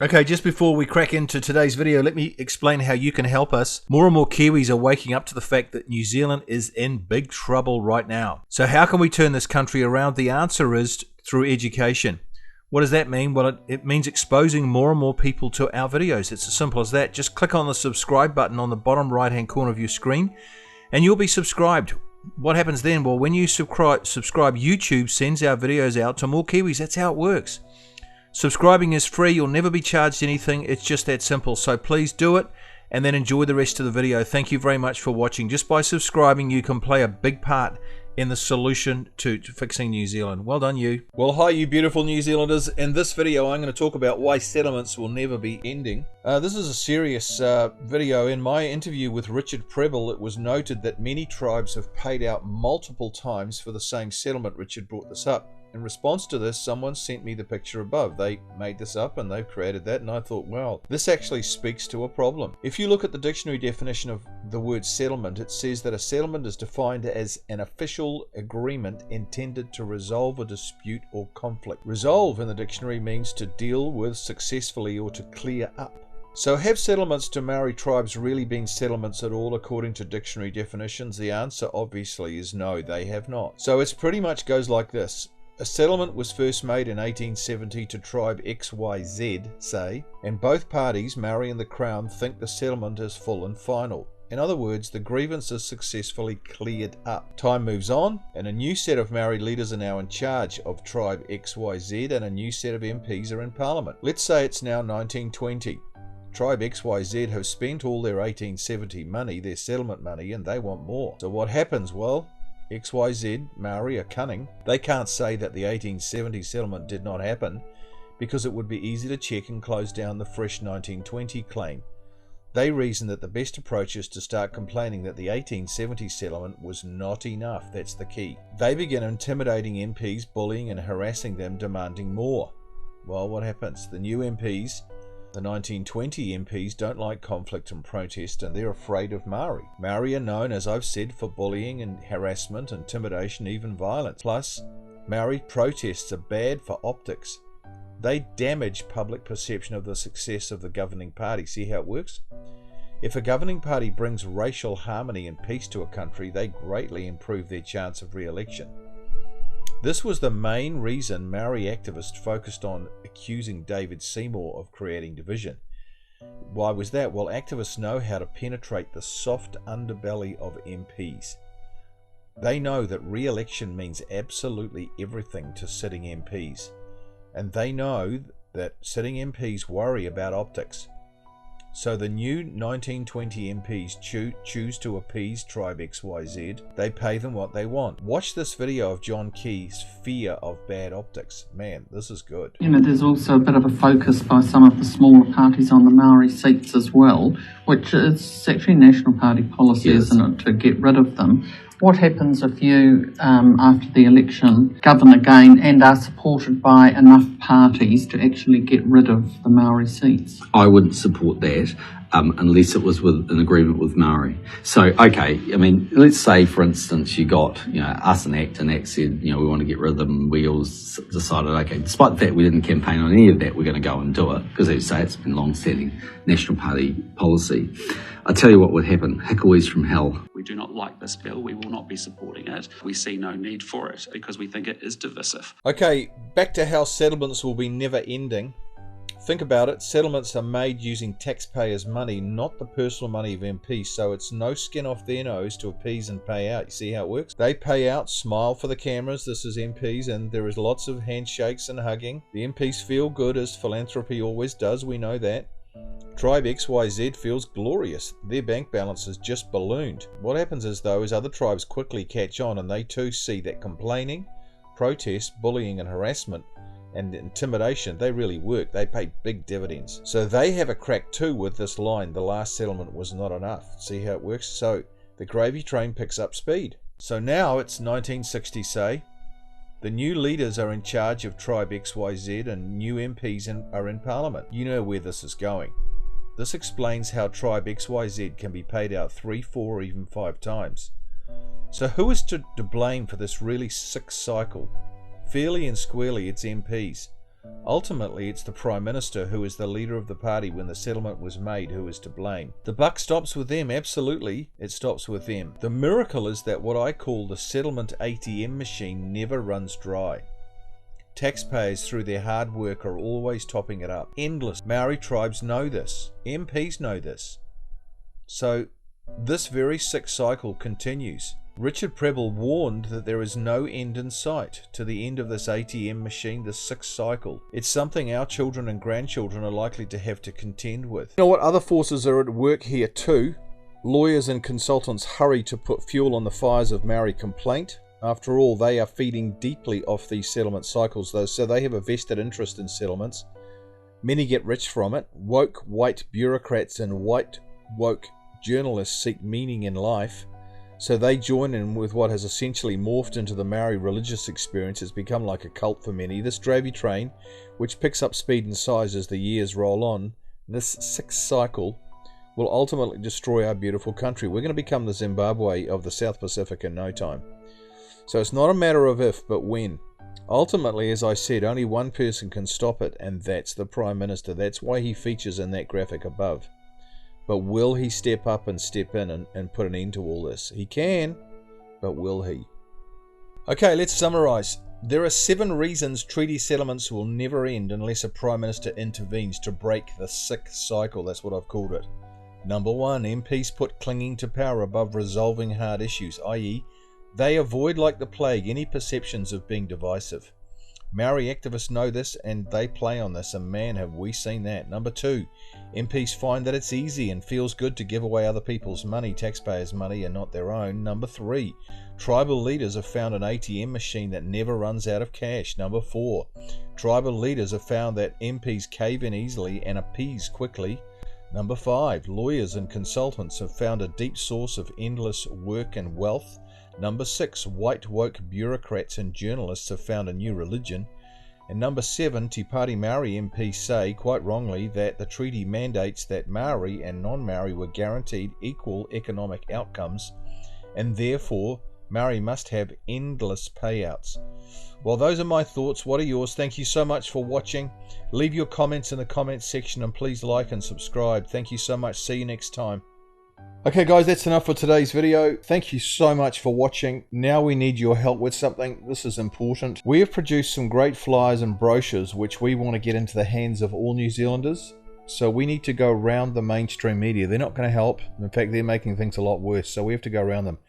Okay, just before we crack into today's video, let me explain how you can help us. More and more Kiwis are waking up to the fact that New Zealand is in big trouble right now. So how can we turn this country around? The answer is through education. What does that mean? Well, it means exposing more and more people to our videos. It's as simple as that. Just click on the subscribe button on the bottom right hand corner of your screen and you'll be subscribed. What happens then? Well, when you subscribe, YouTube sends our videos out to more Kiwis. That's how it works. Subscribing is free. You'll never be charged anything. It's just that simple. So please do it and then enjoy the rest of the video. Thank you very much for watching. Just by subscribing, you can play a big part in the solution to fixing New Zealand. Well done, you. Well, hi, you beautiful New Zealanders. In this video, I'm going to talk about why settlements will never be ending. This is a serious video. In my interview with Richard Prebble, it was noted that many tribes have paid out multiple times for the same settlement. Richard brought this up. In response to this, someone sent me the picture above. They made this up and they've created that, and I thought, wow, this actually speaks to a problem. If you look at the dictionary definition of the word settlement, it says that a settlement is defined as an official agreement intended to resolve a dispute or conflict. Resolve in the dictionary means to deal with successfully or to clear up. So have settlements to Maori tribes really been settlements at all according to dictionary definitions? The answer obviously is no, they have not. So it pretty much goes like this. A settlement was first made in 1870 to tribe XYZ, say, and both parties, Maori and the Crown, think the settlement is full and final. In other words, the grievance is successfully cleared up. Time moves on, and a new set of Maori leaders are now in charge of tribe XYZ, and a new set of MPs are in Parliament. Let's say it's now 1920. Tribe XYZ have spent all their 1870 money, their settlement money, and they want more. So what happens? Well, XYZ, Maori, are cunning. They can't say that the 1870 settlement did not happen because it would be easy to check and close down the fresh 1920 claim. They reason that the best approach is to start complaining that the 1870 settlement was not enough. That's the key. They begin intimidating MPs, bullying and harassing them, demanding more. Well, what happens? The new MPs, the 1920 MPs, don't like conflict and protest, and they're afraid of Maori. Maori are known, as I've said, for bullying and harassment, intimidation, even violence. Plus, Maori protests are bad for optics. They damage public perception of the success of the governing party. See how it works? If a governing party brings racial harmony and peace to a country, they greatly improve their chance of re-election. This was the main reason Maori activists focused on accusing David Seymour of creating division. Why was that? Well, activists know how to penetrate the soft underbelly of MPs. They know that re-election means absolutely everything to sitting MPs. And they know that sitting MPs worry about optics. So the new 1920 MPs choose to appease tribe XYZ. They pay them what they want. Watch this video of John Key's fear of bad optics. Man, this is good. You know, there's also a bit of a focus by some of the smaller parties on the Maori seats as well, which is actually National Party policy, isn't it, to get rid of them. What happens if you, after the election, govern again and are supported by enough parties to actually get rid of the Maori seats? I wouldn't support that unless it was with an agreement with Maori. So, okay, I mean, let's say, for instance, you got, us and ACT said, we want to get rid of them. We all decided, okay, despite the fact we didn't campaign on any of that, we're going to go and do it, because as you say, it's been long-standing National Party policy. I tell you what would happen, hickories from hell. We do not like this bill. We will not be supporting it. We see no need for it because we think it is divisive. Okay, back to how settlements will be never ending. Think about it. Settlements are made using taxpayers' money, not the personal money of MPs, so it's no skin off their nose to appease and pay out. You see how it works? They pay out, smile for the cameras. This is MPs, and there is lots of handshakes and hugging. The MPs feel good, as philanthropy always does. We know that. Tribe XYZ feels glorious. Their bank balance has just ballooned. What happens is, though, is other tribes quickly catch on, and they too see that complaining, protest, bullying and harassment and intimidation, they really work. They pay big dividends. So they have a crack too with this line, the last settlement was not enough. See how it works? So the gravy train picks up speed. So now it's 1960, say. The new leaders are in charge of Tribe XYZ and new MPs are in Parliament. You know where this is going. This explains how Tribe XYZ can be paid out 3, 4 or even 5 times. So who is to blame for this really sick cycle? Fairly and squarely it's MPs. Ultimately, it's the Prime Minister who is the leader of the party when the settlement was made who is to blame. The buck stops with them, absolutely, it stops with them. The miracle is that what I call the settlement ATM machine never runs dry. Taxpayers through their hard work are always topping it up. Endless. Maori tribes know this. MPs know this. So this very sick cycle continues. Richard Prebble warned that there is no end in sight to the end of this ATM machine, this sick cycle. It's something our children and grandchildren are likely to have to contend with. You know what? Other forces are at work here too. Lawyers and consultants hurry to put fuel on the fires of Maori complaint. After all, they are feeding deeply off these settlement cycles, though, so they have a vested interest in settlements. Many get rich from it. Woke white bureaucrats and white woke journalists seek meaning in life. So they join in with what has essentially morphed into the Maori religious experience. It's become like a cult for many. This Dravy train, which picks up speed and size as the years roll on, this sixth cycle will ultimately destroy our beautiful country. We're going to become the Zimbabwe of the South Pacific in no time. So it's not a matter of if, but when. Ultimately, as I said, only one person can stop it, and that's the Prime Minister. That's why he features in that graphic above. But will he step up and step in and put an end to all this? He can, but will he? Okay, let's summarise. There are 7 reasons treaty settlements will never end unless a Prime Minister intervenes to break the sick cycle. That's what I've called it. Number 1, MPs put clinging to power above resolving hard issues, i.e., they avoid like the plague any perceptions of being divisive. Maori activists know this and they play on this, and man have we seen that. Number 2, MPs find that it's easy and feels good to give away other people's money, taxpayers' money, and not their own. Number 3, tribal leaders have found an ATM machine that never runs out of cash. Number 4, tribal leaders have found that MPs cave in easily and appease quickly. Number 5, lawyers and consultants have found a deep source of endless work and wealth. Number 6, white woke bureaucrats and journalists have found a new religion. And number 7, Te Pāti Maori MPs say, quite wrongly, that the treaty mandates that Maori and non-Maori were guaranteed equal economic outcomes, and therefore Maori must have endless payouts. Well, those are my thoughts. What are yours? Thank you so much for watching. Leave your comments in the comments section, and please like and subscribe. Thank you so much. See you next time. Okay guys, that's enough for today's video. Thank you so much for watching. Now we need your help with something. This is important. We have produced some great flyers and brochures which we want to get into the hands of all New Zealanders. So we need to go around the mainstream media. They're not going to help. In fact, they're making things a lot worse. So we have to go around them.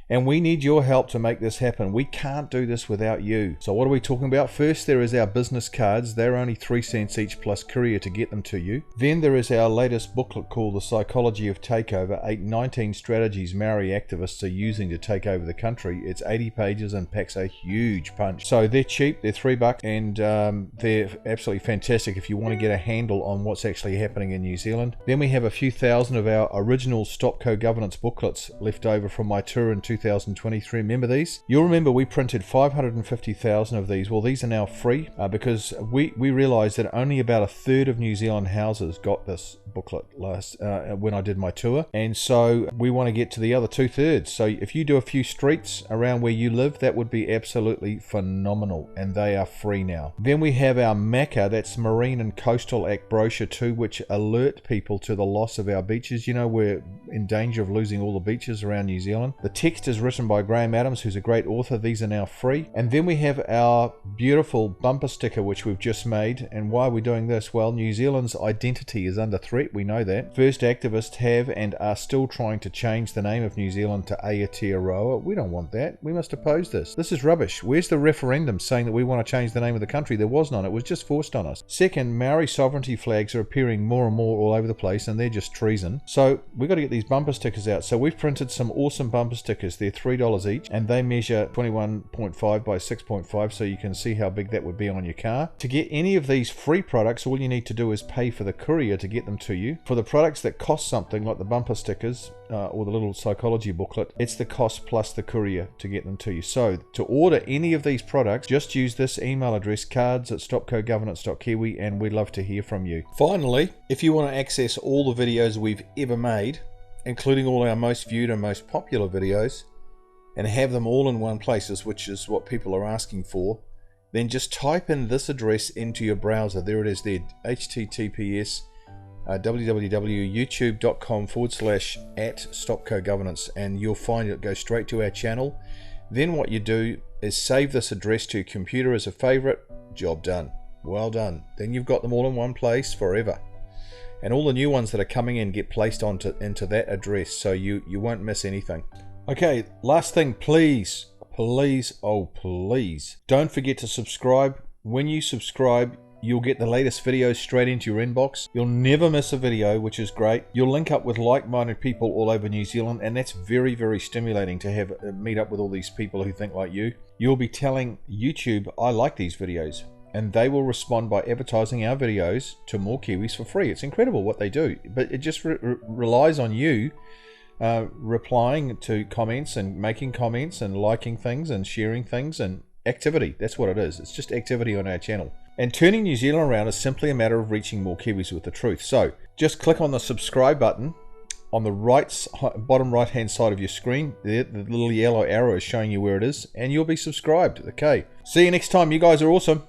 And we need your help to make this happen. We can't do this without you. So what are we talking about? First, there is our business cards. They're only 3 cents each plus courier to get them to you. Then there is our latest booklet called The Psychology of Takeover, 19 strategies Maori activists are using to take over the country. It's 80 pages and packs a huge punch. So they're cheap, they're $3, and they're absolutely fantastic if you want to get a handle on what's actually happening in New Zealand. Then we have a few thousand of our original Stop Co-Governance booklets left over from my tour in 2023. Remember these? You'll remember we printed 550,000 of these. Well, these are now free because we realized that only about 1/3 of New Zealand houses got this booklet last when I did my tour, and so we want to get to the other 2/3. So if you do a few streets around where you live, that would be absolutely phenomenal, and they are free now. Then we have our MACA, that's Marine and Coastal Act brochure 2, which alert people to the loss of our beaches. You know, we're in danger of losing all the beaches around New Zealand. The text is written by Graham Adams, who's a great author. These are now free. And then we have our beautiful bumper sticker, which we've just made. And why are we doing this? Well, New Zealand's identity is under threat. We know that. First activists have and are still trying to change the name of New Zealand to Aotearoa. We don't want that. We must oppose this. This is rubbish. Where's the referendum saying that we want to change the name of the country? There was none. It was just forced on us. Second, Maori sovereignty flags are appearing more and more all over the place, and they're just treason. So we've got to get these bumper stickers out. So we've printed some awesome bumper stickers. They're $3 each, and they measure 21.5 by 6.5, so you can see how big that would be on your car. To get any of these free products, all you need to do is pay for the courier to get them to you. For the products that cost something, like the bumper stickers or the little psychology booklet, it's the cost plus the courier to get them to you. So to order any of these products, just use this email address, cards@stopcogovernance.kiwi, and we'd love to hear from you. Finally, if you want to access all the videos we've ever made, including all our most viewed and most popular videos, and have them all in one place, which is what people are asking for, then just type in this address into your browser. There it is there, https www.youtube.com/@StopCoGovernance, and you'll find it goes straight to our channel. Then what you do is save this address to your computer as a favorite. Job done. Well done. Then you've got them all in one place forever. And all the new ones that are coming in get placed into that address, so you won't miss anything. Okay, last thing, please, oh please, don't forget to subscribe. When you subscribe, you'll get the latest videos straight into your inbox. You'll never miss a video, which is great. You'll link up with like-minded people all over New Zealand, and that's very, very stimulating to have meet up with all these people who think like you. You'll be telling YouTube, I like these videos, and they will respond by advertising our videos to more Kiwis for free. It's incredible what they do, but it just relies on you replying to comments and making comments and liking things and sharing things and activity. That's what it is. It's just activity on our channel. And turning New Zealand around is simply a matter of reaching more Kiwis with the truth. So just click on the subscribe button on the bottom right hand side of your screen. The little yellow arrow is showing you where it is, and you'll be subscribed. Okay, see you next time. You guys are awesome.